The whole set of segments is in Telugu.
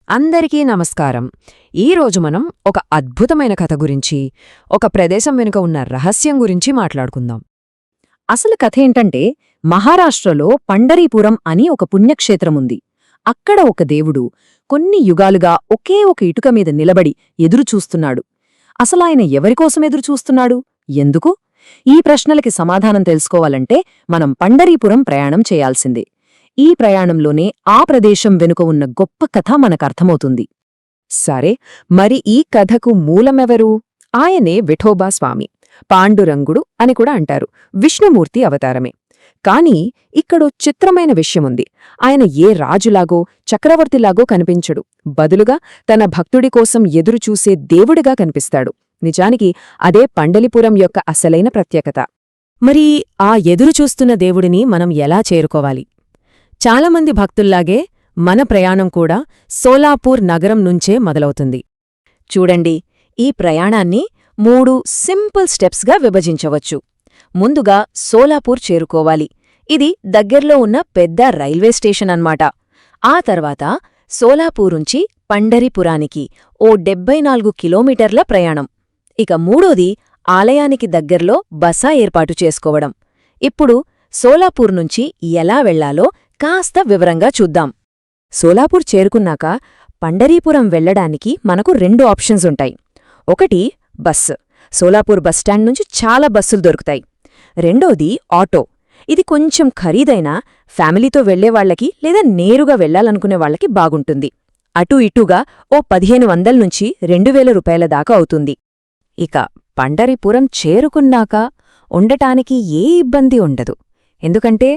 అందరికీ నమస్కారం. ఈరోజు మనం ఒక అద్భుతమైన కథ గురించి, ఒక ప్రదేశం వెనుక ఉన్న రహస్యం గురించి మాట్లాడుకుందాం. అసలు కథేంటంటే, మహారాష్ట్రలో పండరీపురం అని ఒక పుణ్యక్షేత్రముంది. అక్కడ ఒక దేవుడు కొన్ని యుగాలుగా ఒకే ఒక ఇటుక మీద నిలబడి ఎదురుచూస్తున్నాడు. అసలాయన ఎవరికోసం ఎదురుచూస్తున్నాడు? ఎందుకు? ఈ ప్రశ్నలకి సమాధానం తెలుసుకోవాలంటే మనం పండరీపురం ప్రయాణం చేయాల్సిందే. ఈ ప్రయాణంలోనే ఆ ప్రదేశం వెనుక ఉన్న గొప్ప కథ మనకర్థమవుతుంది. సరే, మరి ఈ కథకు మూలమెవరు? ఆయనే విఠోబా స్వామి, పాండురంగుడు అని కూడా అంటారు. విష్ణుమూర్తి అవతారమే. కాని ఇక్కడో చిత్రమైన విషయముంది. ఆయన ఏ రాజులాగో చక్రవర్తిలాగో కనిపించడు. బదులుగా తన భక్తుడి కోసం ఎదురుచూసే దేవుడిగా కనిపిస్తాడు. నిజానికి అదే పండలిపురం యొక్క అసలైన ప్రత్యేకత. మరి ఆ ఎదురుచూస్తున్న దేవుడిని మనం ఎలా చేరుకోవాలి? చాలామంది భక్తుల్లాగే మన ప్రయాణం కూడా సోలాపూర్ నగరం నుంచే మొదలవుతుంది. చూడండి, ఈ ప్రయాణాన్ని 3 సింపుల్ స్టెప్స్గా విభజించవచ్చు. ముందుగా సోలాపూర్ చేరుకోవాలి. ఇది దగ్గర్లో ఉన్న పెద్ద రైల్వే స్టేషన్ అన్నమాట. ఆ తర్వాత సోలాపూరుంచి పండరిపురానికి ఓ 74 కిలోమీటర్ల ప్రయాణం. ఇక మూడోది ఆలయానికి దగ్గర్లో బస ఏర్పాటు చేసుకోవడం. ఇప్పుడు సోలాపూర్ నుంచి ఎలా వెళ్లాలో కాస్త వివరంగా చూద్దాం. సోలాపూర్ చేరుకున్నాక పండరీపురం వెళ్లడానికి మనకు 2 ఆప్షన్స్ ఉంటాయి. ఒకటి బస్సు. సోలాపూర్ బస్టాండ్ నుంచి చాలా బస్సులు దొరుకుతాయి. రెండోది ఆటో. ఇది కొంచెం ఖరీదైనా ఫ్యామిలీతో వెళ్లేవాళ్లకి లేదా నేరుగా వెళ్లాలనుకునే వాళ్లకి బాగుంటుంది. అటూ ఇటూగా ఓ 1500 నుంచి 2000 రూపాయల దాకా అవుతుంది. ఇక పండరీపురం చేరుకున్నాక ఉండటానికి ఏ ఇబ్బంది ఉండదు. ఎందుకంటే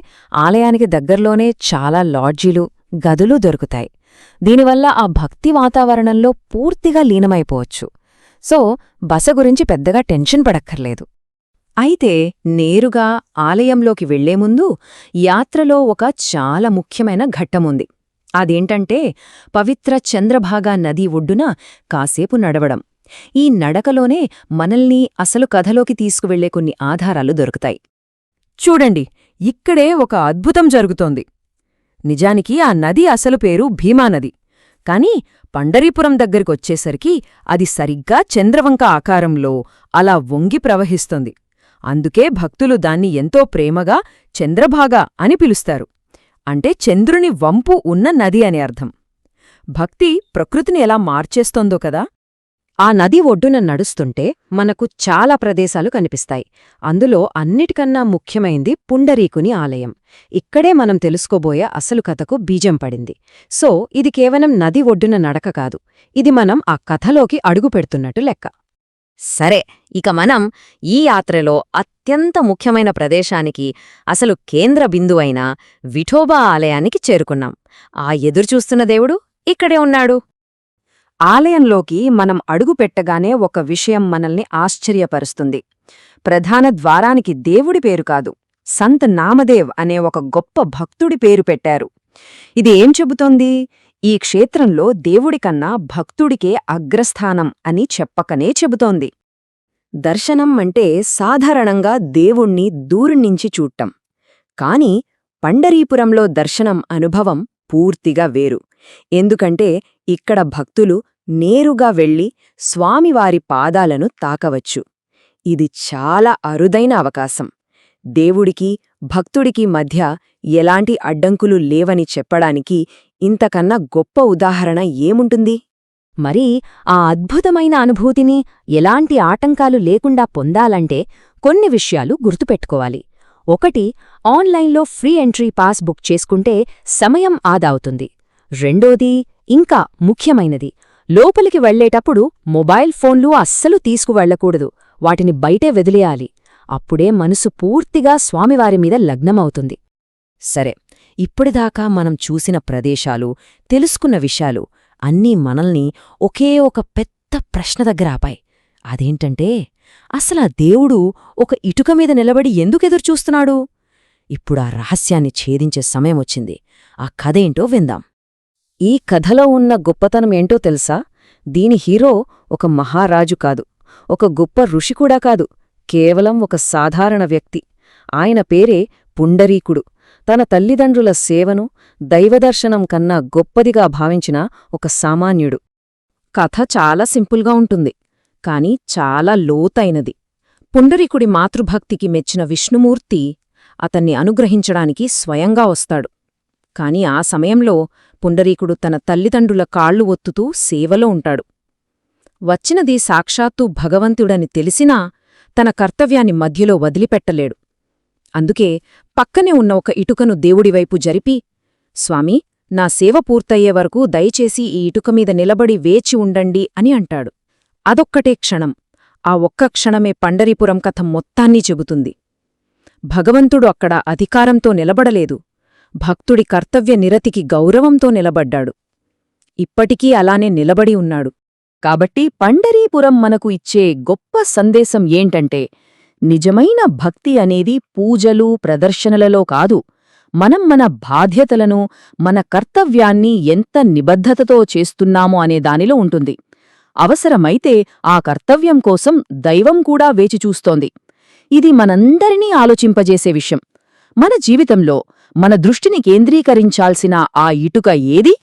ఆలయానికి దగ్గర్లోనే చాలా లాడ్జీలు, గదులు దొరుకుతాయి. దీనివల్ల ఆ భక్తి వాతావరణంలో పూర్తిగా లీనమైపోవచ్చు. సో బస గురించి పెద్దగా టెన్షన్ పడక్కర్లేదు. అయితే నేరుగా ఆలయంలోకి వెళ్లే ముందు యాత్రలో ఒక చాలా ముఖ్యమైన ఘట్టముంది. అదేంటంటే పవిత్ర చంద్రభాగా నది ఒడ్డున కాసేపు నడవడం. ఈ నడకలోనే మనల్ని అసలు కథలోకి తీసుకువెళ్లే కొన్ని ఆధారాలు దొరుకుతాయి. చూడండి, ఇక్కడే ఒక అద్భుతం జరుగుతోంది. నిజానికి ఆ నది అసలు పేరు భీమానది. కాని పండరీపురం దగ్గరికొచ్చేసరికి అది సరిగ్గా చంద్రవంక ఆకారంలో అలా వంగి ప్రవహిస్తోంది. అందుకే భక్తులు దాన్ని ఎంతో ప్రేమగా చంద్రభాగా అని పిలుస్తారు. అంటే చంద్రుని వంపు ఉన్న నది అని అర్థం. భక్తి ప్రకృతిని ఎలా మార్చేస్తోందో కదా. ఆ నది ఒడ్డున నడుస్తుంటే మనకు చాలా ప్రదేశాలు కనిపిస్తాయి. అందులో అన్నిటికన్నా ముఖ్యమైంది పుండరీకుని ఆలయం. ఇక్కడే మనం తెలుసుకోబోయే అసలు కథకు బీజం పడింది. సో ఇది కేవలం నది ఒడ్డున నడక కాదు, ఇది మనం ఆ కథలోకి అడుగుపెడుతున్నట్టు లెక్క. సరే, ఇక మనం ఈ యాత్రలో అత్యంత ముఖ్యమైన ప్రదేశానికి, అసలు కేంద్ర బిందువైన విఠోబా ఆలయానికి చేరుకున్నాం. ఆ ఎదురుచూస్తున్న దేవుడు ఇక్కడే ఉన్నాడు. ఆలయంలోకి మనం అడుగుపెట్టగానే ఒక విషయం మనల్ని ఆశ్చర్యపరుస్తుంది. ప్రధాన ద్వారానికి దేవుడి పేరు కాదు, సంత్ నామదేవ్ అనే ఒక గొప్ప భక్తుడి పేరు పెట్టారు. ఇది ఏం చెబుతోంది? ఈ క్షేత్రంలో దేవుడికన్నా భక్తుడికే అగ్రస్థానం అని చెప్పకనే చెబుతోంది. దర్శనం అంటే సాధారణంగా దేవుణ్ణి దూరునించి చూడటం. కాని పండరీపురంలో దర్శనం అనుభవం పూర్తిగా వేరు. ఎందుకంటే ఇక్కడ భక్తులు నేరుగా వెళ్లి స్వామివారి పాదాలను తాకవచ్చు. ఇది చాలా అరుదైన అవకాశం. దేవుడికి భక్తుడికి మధ్య ఎలాంటి అడ్డంకులు లేవని చెప్పడానికి ఇంతకన్నా గొప్ప ఉదాహరణ ఏముంటుంది? మరి ఆ అద్భుతమైన అనుభూతిని ఎలాంటి ఆటంకాలు లేకుండా పొందాలంటే కొన్ని విషయాలు గుర్తుపెట్టుకోవాలి. ఒకటి, ఆన్లైన్లో ఫ్రీ ఎంట్రీ పాస్ బుక్ చేసుకుంటే సమయం ఆదా అవుతుంది. రెండోది, ఇంకా ముఖ్యమైనది, లోపలికి వెళ్లేటప్పుడు మొబైల్ ఫోన్లు అస్సలు తీసుకువెళ్లకూడదు. వాటిని బయటే వదిలేయాలి. అప్పుడే మనసు పూర్తిగా స్వామివారి మీద లగ్నమవుతుంది. సరే, ఇప్పటిదాకా మనం చూసిన ప్రదేశాలు, తెలుసుకున్న విషయాలు అన్నీ మనల్ని ఒకే ఒక పెద్ద ప్రశ్న దగ్గర ఆపాయి. అదేంటంటే, అసలా దేవుడు ఒక ఇటుక మీద నిలబడి ఎందుకెదురుచూస్తున్నాడు? ఇప్పుడా రహస్యాన్ని ఛేదించే సమయమొచ్చింది. ఆ కథేంటో విందాం. ఈ కథలో ఉన్న గొప్పతనమేంటో తెలుసా? దీని హీరో ఒక మహారాజు కాదు, ఒక గొప్ప ఋషి కూడా కాదు, కేవలం ఒక సాధారణ వ్యక్తి. ఆయన పేరే పుండరీకుడు. తన తల్లిదండ్రుల సేవను దైవదర్శనం కన్నా గొప్పదిగా భావించిన ఒక సామాన్యుడు. కథ చాలా సింపుల్గా ఉంటుంది, కాని చాలా లోతైనది. పుండరీకుడి మాతృభక్తికి మెచ్చిన విష్ణుమూర్తి అతన్ని అనుగ్రహించడానికి స్వయంగా వస్తాడు. కాని ఆ సమయంలో పుండరీకుడు తన తల్లిదండ్రుల కాళ్లు ఒత్తుతూ సేవలో ఉంటాడు. వచ్చినది సాక్షాత్తు భగవంతుడని తెలిసినా తన కర్తవ్యాన్ని మధ్యలో వదిలిపెట్టలేడు. అందుకే పక్కనే ఉన్న ఒక ఇటుకను దేవుడివైపు జరిపి, స్వామీ, నా సేవ పూర్తయ్యే వరకు దయచేసి ఈ ఇటుకమీద నిలబడి వేచి ఉండండి అని అంటాడు. అదొక్కటే క్షణం. ఆ ఒక్క క్షణమే పండరీపురం కథ మొత్తాన్ని చెబుతుంది. భగవంతుడు అక్కడ అధికారంతో నిలబడలేదు, భక్తుడి కర్తవ్య నిరతికి గౌరవంతో నిలబడ్డాడు. ఇప్పటికీ అలానే నిలబడి ఉన్నాడు. కాబట్టి పండరీపురం మనకు ఇచ్చే గొప్ప సందేశం ఏంటంటే, నిజమైన భక్తి అనేది పూజలు, ప్రదర్శనలలో కాదు, మనం మన బాధ్యతలను, మన కర్తవ్యాన్ని ఎంత నిబద్ధతతో చేస్తున్నామో అనే దానిలో ఉంటుంది. అవసరమైతే ఆ కర్తవ్యం కోసం దైవం కూడా వేచిచూస్తోంది. ఇది మనందరినీ ఆలోచింపజేసే విషయం. మన జీవితంలో మన దృష్టిని కేంద్రీకరించాల్సిన ఆ ఇటుక ఏది?